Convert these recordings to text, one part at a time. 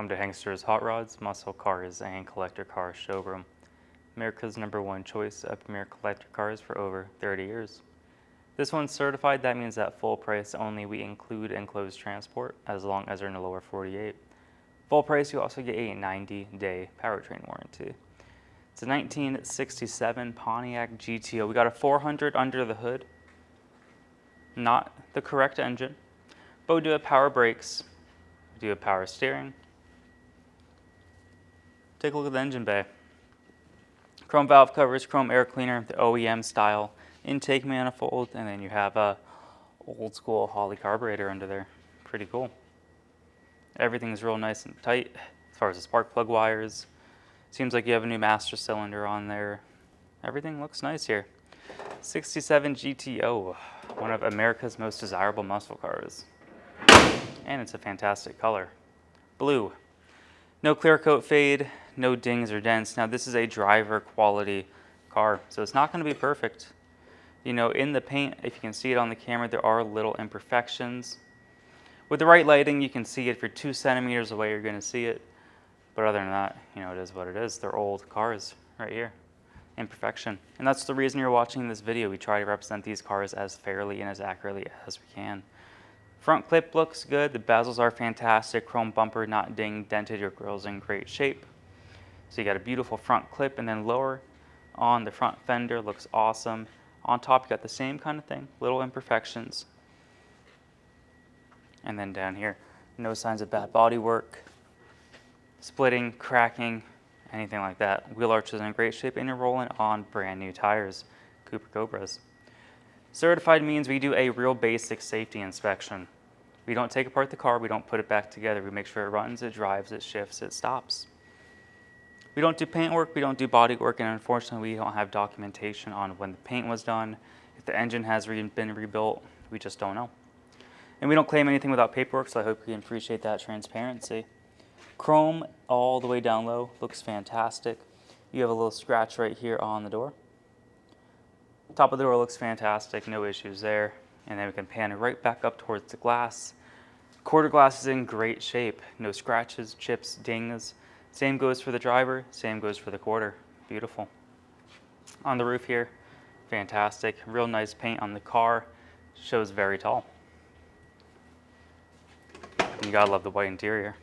Welcome to Hanksters Hot Rods, Muscle Cars, and Collector Cars Showroom. America's #1 choice of premier collector cars for over 30 years. This one's certified. That means at full price only we include enclosed transport as long as they're in the lower 48. Full price, you also get a 90-day powertrain warranty. It's a 1967 Pontiac Gto. We got a 400 under the hood. Not the correct engine, but we do have power brakes. We do have power steering. Take a look at the engine bay. Chrome valve covers, chrome air cleaner, the OEM style intake manifold, and then you have a old school Holley carburetor under there. Pretty cool. Everything's real nice and tight as far as the spark plug wires. Seems like you have a new master cylinder on there. Everything looks nice here. 67 GTO, one of America's most desirable muscle cars. And it's a fantastic color. Blue. No clear coat fade, no dings or dents. Now this is a driver quality car, so it's not going to be perfect. You know, in the paint, if you can see it on the camera, there are little imperfections. With the right lighting, you can see it. If you're 2 centimeters away, you're going to see it. But other than that, you know, it is what it is. They're old cars right here. Imperfection. And that's the reason you're watching this video. We try to represent these cars as fairly and as accurately as we can. Front clip looks good. The bezels are fantastic. Chrome bumper, not dinged, dented. Your grill's in great shape. So you got a beautiful front clip, and then lower on the front fender looks awesome. On top, you got the same kind of thing, little imperfections. And then down here, no signs of bad body work, splitting, cracking, anything like that. Wheel arch is in great shape, and you're rolling on brand new tires, Cooper Cobras. Certified means we do a real basic safety inspection. We don't take apart the car, we don't put it back together. We make sure it runs, it drives, it shifts, it stops. We don't do paint work, we don't do body work, and unfortunately we don't have documentation on when the paint was done. If the engine has been rebuilt, we just don't know. And we don't claim anything without paperwork, so I hope you can appreciate that transparency. Chrome all the way down low, looks fantastic. You have a little scratch right here on the door. Top of the door looks fantastic, no issues there. And then we can pan it right back up towards the glass. Quarter glass is in great shape. No scratches, chips, dings. Same goes for the driver, same goes for the quarter. Beautiful. On the roof here, fantastic. Real nice paint on the car. Shows very tall. And you gotta love the white interior.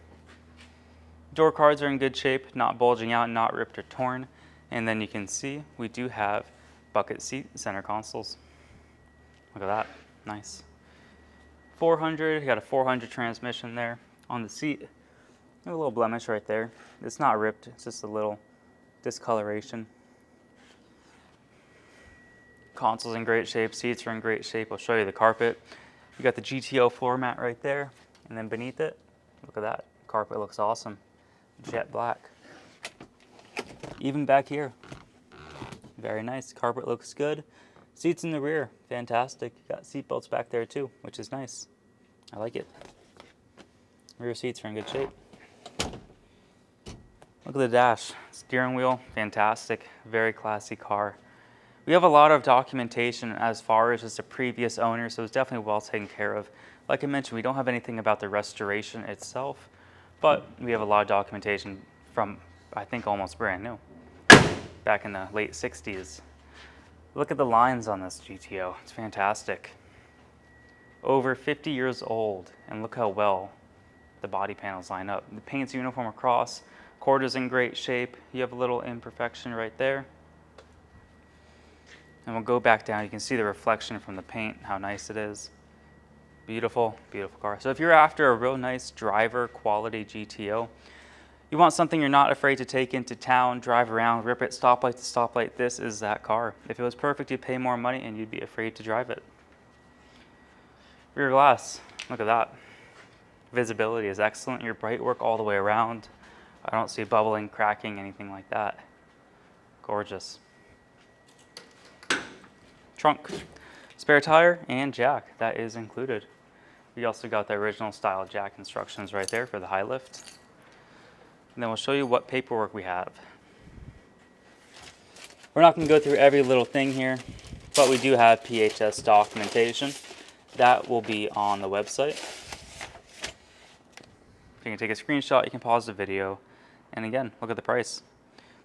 Door cards are in good shape, not bulging out, not ripped or torn. And then you can see we do have bucket seat center consoles. Look at that, nice. 400, you got a 400 transmission there. On the seat, a little blemish right there. It's not ripped, it's just a little discoloration. Console's in great shape, seats are in great shape. I'll show you the carpet. You got the GTO floor mat right there, and then beneath it, look at that. Carpet looks awesome, jet black. Even back here, very nice. Carpet looks good. Seats in the rear, fantastic. You got seat belts back there too, which is nice. I like it. Rear seats are in good shape. Look at the dash. Steering wheel, fantastic. Very classy car. We have a lot of documentation as far as just a previous owner, so it's definitely well taken care of. Like I mentioned, we don't have anything about the restoration itself, but we have a lot of documentation from, I think, almost brand new, back in the late 60s. Look at the lines on this GTO. It's fantastic. Over 50 years old, and look how well the body panels line up. The paint's uniform across. Quarter's in great shape. You have a little imperfection right there. And we'll go back down. You can see the reflection from the paint, how nice it is. Beautiful, beautiful car. So if you're after a real nice driver quality GTO, you want something you're not afraid to take into town, drive around, rip it stoplight to stoplight, this is that car. If it was perfect, you'd pay more money and you'd be afraid to drive it. Rear glass, look at that. Visibility is excellent. Your bright work all the way around. I don't see bubbling, cracking, anything like that. Gorgeous. Trunk, spare tire, and jack. That is included. We also got the original style jack instructions right there for the high lift. And then we'll show you what paperwork we have. We're not going to go through every little thing here, but we do have PHS documentation. That will be on the website. So you can take a screenshot, you can pause the video, and again, look at the price.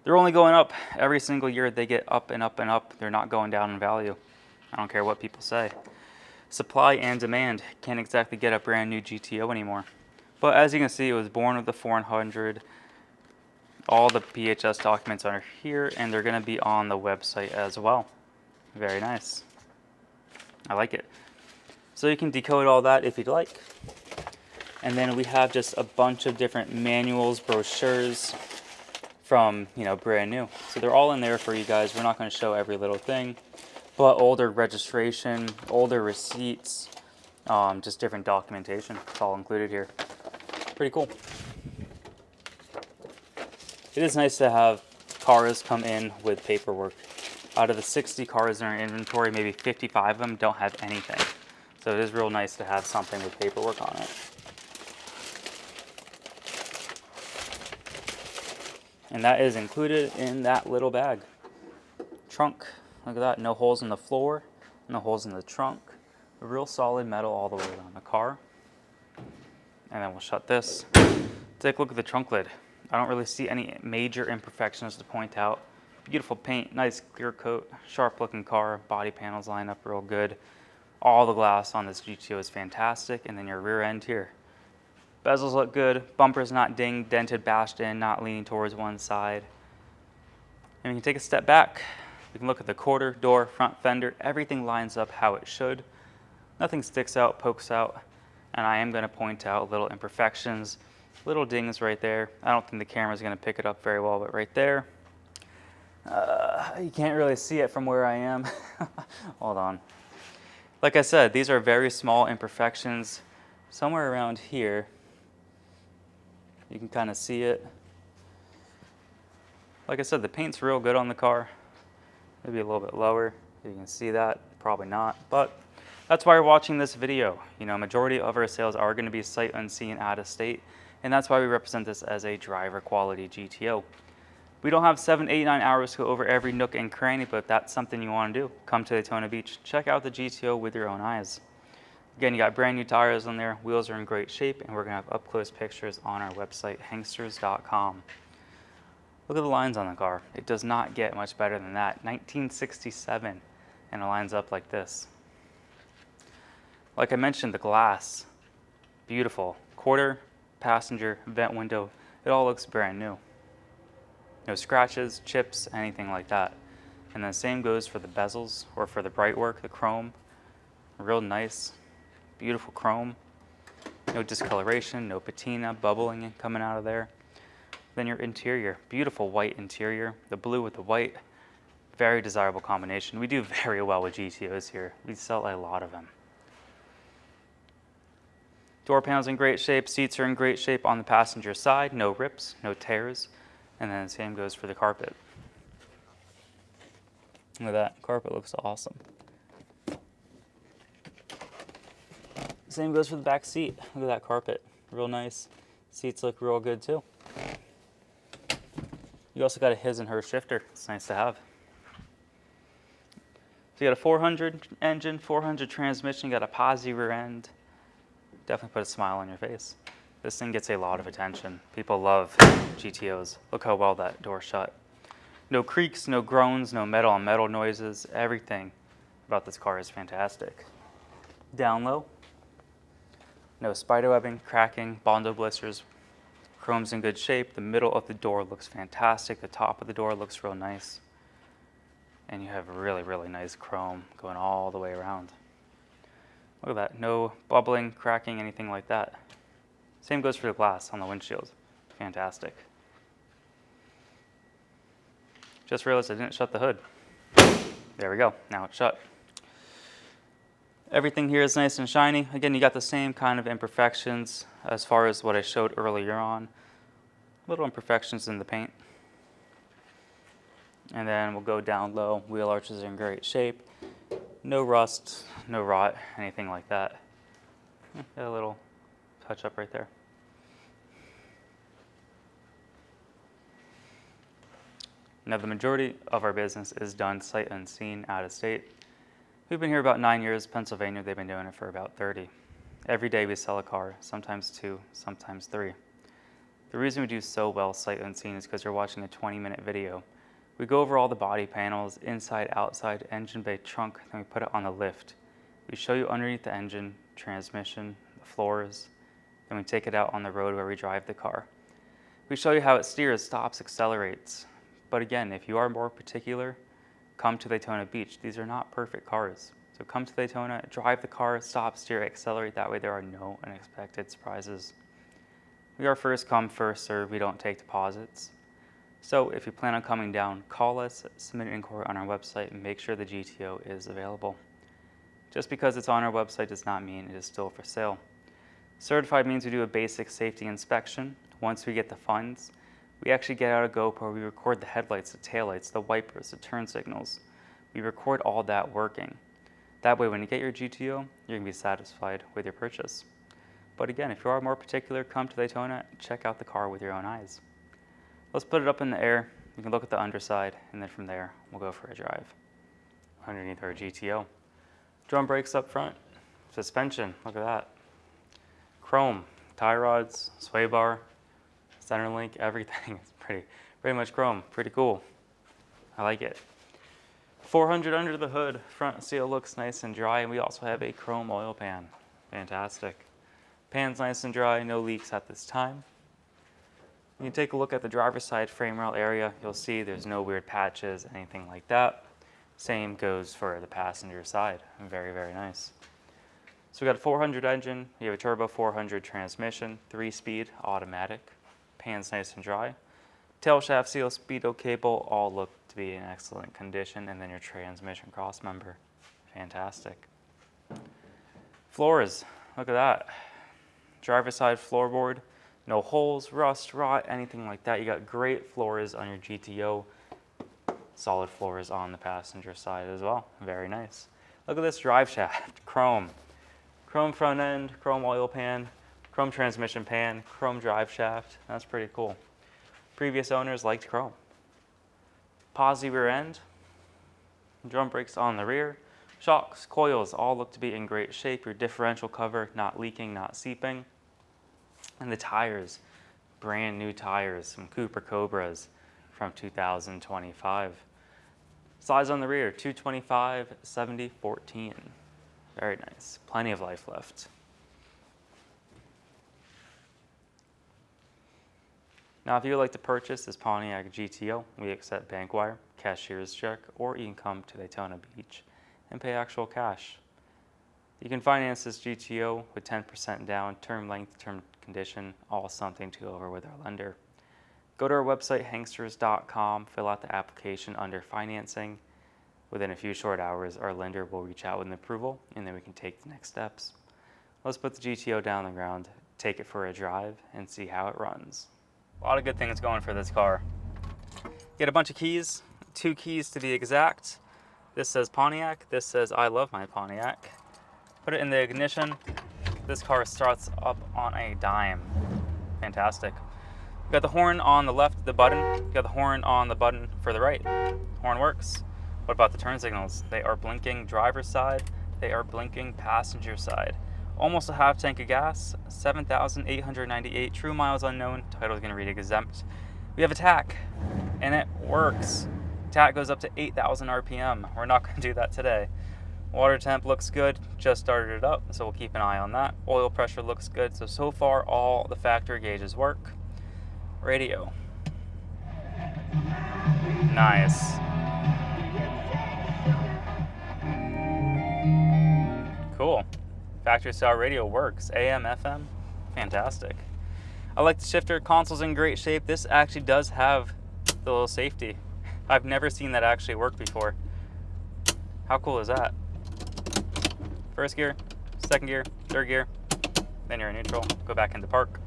They're only going up. Every single year they get up and up and up. They're not going down in value. I don't care what people say. Supply and demand. Can't exactly get a brand new GTO anymore. But as you can see, it was born with the 400. All the PHS documents are here, and they're going to be on the website as well. Very nice. I like it. So you can decode all that if you'd like. And then we have just a bunch of different manuals, brochures from, brand new. So they're all in there for you guys. We're not going to show every little thing, but older registration, older receipts, just different documentation. It's all included here. Pretty cool. It is nice to have cars come in with paperwork. Out of the 60 cars in our inventory, maybe 55 of them don't have anything. So it is real nice to have something with paperwork on it. And that is included in that little bag. Trunk, look at that, no holes in the floor, no holes in the trunk. Real solid metal all the way around the car. And then we'll shut this. Take a look at the trunk lid. I don't really see any major imperfections to point out. Beautiful paint, nice clear coat, sharp looking car, body panels line up real good. All the glass on this GTO is fantastic, and then your rear end here. Bezels look good, bumper's not dinged, dented, bashed in, not leaning towards one side. And we can take a step back. We can look at the quarter, door, front fender, everything lines up how it should. Nothing sticks out, pokes out, and I am going to point out little imperfections, little dings right there. I don't think the camera's going to pick it up very well, but right there, you can't really see it from where I am. Hold on. Like I said, these are very small imperfections. Somewhere around here, you can kind of see it. Like I said, the paint's real good on the car. Maybe a little bit lower. You can see that, probably not. But that's why you're watching this video. Majority of our sales are going to be sight unseen, out of state. And that's why we represent this as a driver quality GTO. We don't have 7, 8, 9 hours to go over every nook and cranny, but if that's something you want to do, come to Daytona Beach. Check out the GTO with your own eyes. Again, you got brand new tires on there, wheels are in great shape, and we're going to have up-close pictures on our website, Hanksters.com. Look at the lines on the car. It does not get much better than that. 1967, and it lines up like this. Like I mentioned, the glass, beautiful. Quarter, passenger, vent window, it all looks brand new. No scratches, chips, anything like that. And the same goes for the bezels or for the bright work, the chrome. Real nice, beautiful chrome. No discoloration, no patina, bubbling coming out of there. Then your interior, beautiful white interior. The blue with the white, very desirable combination. We do very well with GTOs here. We sell a lot of them. Door panels in great shape, seats are in great shape on the passenger side, no rips, no tears. And then the same goes for the carpet. Look at that, carpet looks awesome. Same goes for the back seat. Look at that carpet, real nice. Seats look real good too. You also got a his and her shifter, it's nice to have. So you got a 400 engine, 400 transmission, you got a posi rear end. Definitely put a smile on your face. This thing gets a lot of attention. People love GTOs. Look how well that door shut. No creaks, no groans, no metal on metal noises. Everything about this car is fantastic. Down low. No spider webbing, cracking, Bondo blisters. Chrome's in good shape. The middle of the door looks fantastic. The top of the door looks real nice. And you have really, really nice chrome going all the way around. Look at that. No bubbling, cracking, anything like that. Same goes for the glass on the windshield. Fantastic. Just realized I didn't shut the hood. There we go. Now it's shut. Everything here is nice and shiny. Again, you got the same kind of imperfections as far as what I showed earlier on. Little imperfections in the paint. And then we'll go down low. Wheel arches are in great shape. No rust, no rot, anything like that. Got a little touch up right there. Now the majority of our business is done sight unseen, out of state. We've been here about 9 years. Pennsylvania, they've been doing it for about 30. Every day we sell a car, sometimes 2, sometimes 3. The reason we do so well sight unseen is because you're watching a 20-minute video. We go over all the body panels, inside, outside, engine bay, trunk, then we put it on the lift. We show you underneath the engine, transmission, the floors, then we take it out on the road where we drive the car. We show you how it steers, stops, accelerates. But again, if you are more particular, come to Daytona Beach. These are not perfect cars. So come to Daytona, drive the car, stop, steer, accelerate. That way there are no unexpected surprises. We are first come, first serve. We don't take deposits. So if you plan on coming down, call us, submit an inquiry on our website, and make sure the GTO is available. Just because it's on our website does not mean it is still for sale. Certified means we do a basic safety inspection. Once we get the funds, we actually get out a GoPro, we record the headlights, the taillights, the wipers, the turn signals. We record all that working. That way when you get your GTO, you're going to be satisfied with your purchase. But again, if you are more particular, come to Daytona and check out the car with your own eyes. Let's put it up in the air. You can look at the underside, and then from there, we'll go for a drive. Underneath our GTO. Drum brakes up front. Suspension, look at that. Chrome, tie rods, sway bar, center link, everything is pretty much chrome. Pretty cool. I like it. 400 under the hood. Front seal looks nice and dry, and we also have a chrome oil pan. Fantastic. Pan's nice and dry, no leaks at this time. When you take a look at the driver's side frame rail area, you'll see there's no weird patches, anything like that. Same goes for the passenger side. Very, very nice. So we got a 400 engine, we have a turbo 400 transmission, 3-speed automatic. Pan's nice and dry. Tail shaft seal, speedo cable, all look to be in excellent condition, and then your transmission cross member. Fantastic. Floors, look at that. Driver's side floorboard, no holes, rust, rot, anything like that. You got great floors on your GTO. Solid floors on the passenger side as well. Very nice. Look at this drive shaft, chrome. Chrome front end, chrome oil pan, chrome transmission pan, chrome drive shaft. That's pretty cool. Previous owners liked chrome. Posi rear end, drum brakes on the rear, shocks, coils, all look to be in great shape. Your differential cover not leaking, not seeping. And the tires, brand new tires, some Cooper Cobras from 2025. Size on the rear, 225, 70, 14. Very nice. Plenty of life left. Now, if you would like to purchase this Pontiac Gto, we accept bank wire, cashier's check, or you can come to Daytona Beach and pay actual cash. You can finance this GTO with 10% down, term length, term condition, all something to go over with our lender. Go to our website, Hanksters.com, fill out the application under financing. Within a few short hours, our lender will reach out with an approval, and then we can take the next steps. Let's put the GTO down on the ground, take it for a drive, and see how it runs. A lot of good things going for this car. Get a bunch of keys, 2 keys to be exact. This says Pontiac, this says I love my Pontiac. Put it in the ignition. This car starts up on a dime. Fantastic. You got the horn on the left, the button. You got the horn on the button for the right. Horn works. What about the turn signals? They are blinking driver's side. They are blinking passenger side. Almost a half tank of gas, 7,898 true miles unknown. Title is going to read exempt. We have a tach, and it works. Tach goes up to 8,000 RPM. We're not going to do that today. Water temp looks good. Just started it up, so we'll keep an eye on that. Oil pressure looks good. So far, all the factory gauges work. Radio. Nice. Cool. Factory style radio works. AM, FM, fantastic. I like the shifter. Console's in great shape. This actually does have the little safety. I've never seen that actually work before. How cool is that? First gear, second gear, third gear, then you're in neutral. Go back into park.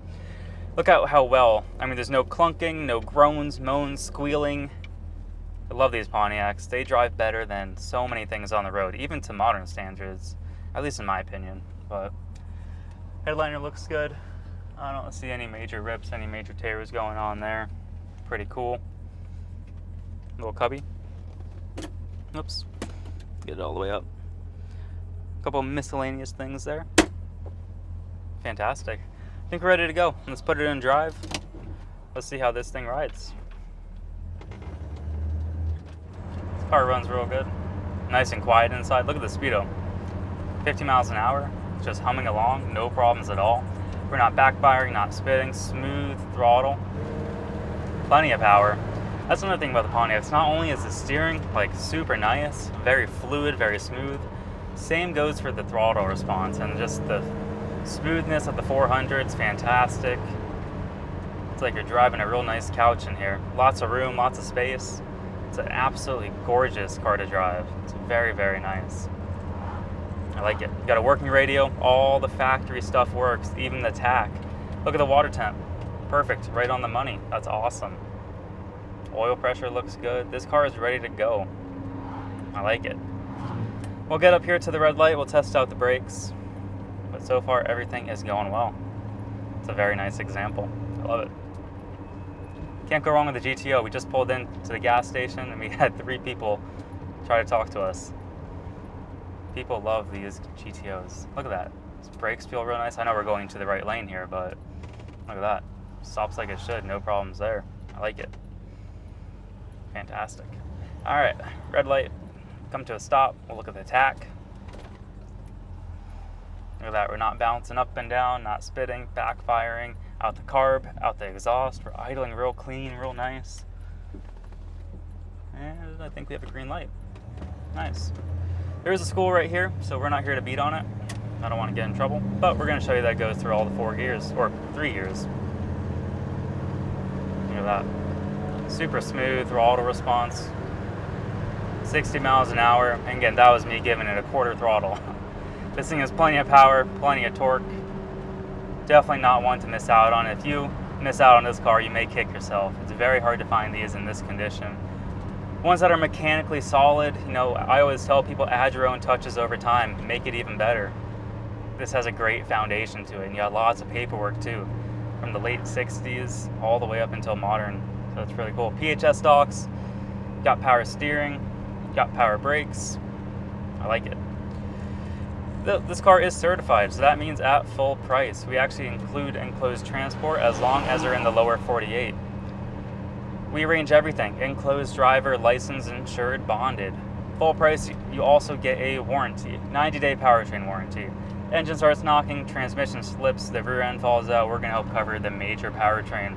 Look at how well, I mean, there's no clunking, no groans, moans, squealing. I love these Pontiacs. They drive better than so many things on the road, even to modern standards, at least in my opinion. But headliner looks good. I don't see any major rips, any major tears going on there. Pretty cool. Little cubby. Oops. Get it all the way up. A couple miscellaneous things there. Fantastic. I think we're ready to go. Let's put it in drive. Let's see how this thing rides. This car runs real good. Nice and quiet inside. Look at the speedo. 50 miles an hour, just humming along, no problems at all. We're not backfiring, not spitting, smooth throttle, plenty of power. That's another thing about the Pontiac. Not only is the steering like super nice, very fluid, very smooth, same goes for the throttle response, and just the smoothness of the 400 is fantastic. It's like you're driving a real nice couch in here. Lots of room, lots of space. It's an absolutely gorgeous car to drive. It's very, very nice. I like it. You got a working radio, all the factory stuff works, even the tach. Look at the water temp. Perfect, right on the money. That's awesome. Oil pressure looks good. This car is ready to go. I like it. We'll get up here to the red light, we'll test out the brakes. But so far, everything is going well. It's a very nice example. I love it. Can't go wrong with the GTO. We just pulled into the gas station and we had 3 people try to talk to us. People love these GTOs. Look at that. These brakes feel real nice. I know we're going to the right lane here, but look at that. Stops like it should. No problems there. I like it. Fantastic. All right, red light. Come to a stop. We'll look at the tach. Look at that. We're not bouncing up and down, not spitting, backfiring, out the carb, out the exhaust. We're idling real clean, real nice. And I think we have a green light. Nice. There's a school right here, so we're not here to beat on it. I don't want to get in trouble, but we're going to show you that it goes through all the 4 gears, or 3 gears. Look at that. Super smooth throttle response. 60 miles an hour. And again, that was me giving it a quarter throttle. This thing has plenty of power, plenty of torque. Definitely not one to miss out on. If you miss out on this car, you may kick yourself. It's very hard to find these in this condition. Ones that are mechanically solid, you know, I always tell people add your own touches over time, make it even better. This has a great foundation to it, and you got lots of paperwork too, from the late 60s all the way up until modern. So it's really cool. PHS docks, got power steering, got power brakes. I like it. This car is certified, so that means at full price. We actually include enclosed transport as long as they're in the lower 48. We arrange everything, enclosed driver, licensed, insured, bonded. Full price, you also get a warranty, 90-day powertrain warranty. Engine starts knocking, transmission slips, the rear end falls out, we're gonna help cover the major powertrain.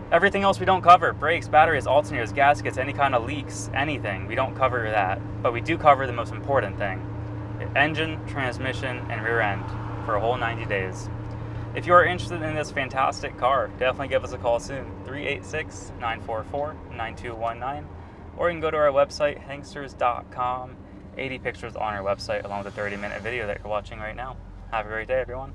Everything else we don't cover, brakes, batteries, alternators, gaskets, any kind of leaks, anything, we don't cover that. But we do cover the most important thing, engine, transmission, and rear end for a whole 90 days. If you are interested in this fantastic car, definitely give us a call soon, 386-944-9219, or you can go to our website, Hanksters.com, 80 pictures on our website, along with a 30-minute video that you're watching right now. Have a great day, everyone.